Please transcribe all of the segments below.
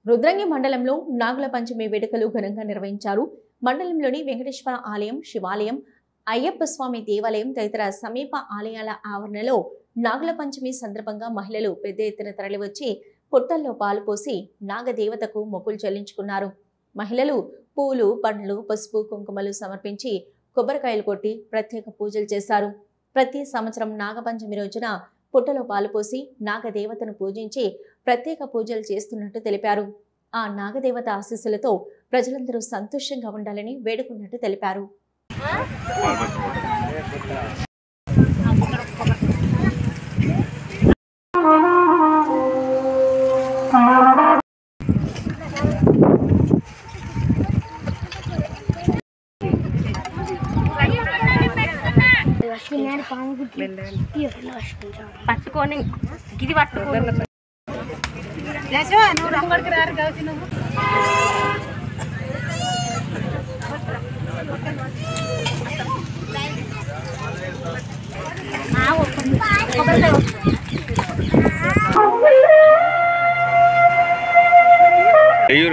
రుద్రంగి మండలంలో నాగుల పంచమి వేడుకలు ఘనంగా నిర్వహించారు. మండలంలోని వెంకటేశ్వర ఆలయం, శివాలయం, అయ్యప్ప స్వామి దేవాలయం తదితర సమీప ఆలయాల ఆవరణలో నాగుల పంచమి సందర్భంగా మహిళలు పెద్ద ఎత్తున తరలివచ్చి పుట్టల్లో పాలు పోసి నాగదేవతకు మొక్కులు చెల్లించుకున్నారు. మహిళలు పూలు, పండ్లు, పసుపు, కుంకుమలు సమర్పించి కొబ్బరికాయలు కొట్టి ప్రత్యేక పూజలు చేశారు. ప్రతి సంవత్సరం నాగపంచమి రోజున పుట్టలో పాలు పోసి నాగదేవతను పూజించి ప్రత్యేక పూజలు చేస్తున్నట్టు తెలిపారు. ఆ నాగదేవత ఆశీస్సులతో ప్రజలందరూ సంతోషంగా ఉండాలని వేడుకున్నట్టు తెలిపారు. పట్టుకొని గిది పట్టుకోని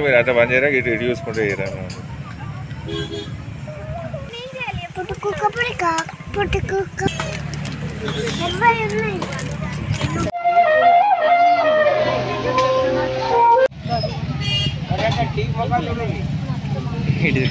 మీరు అంత పని చేయరా ఇటు చూసుకుంటే ఇది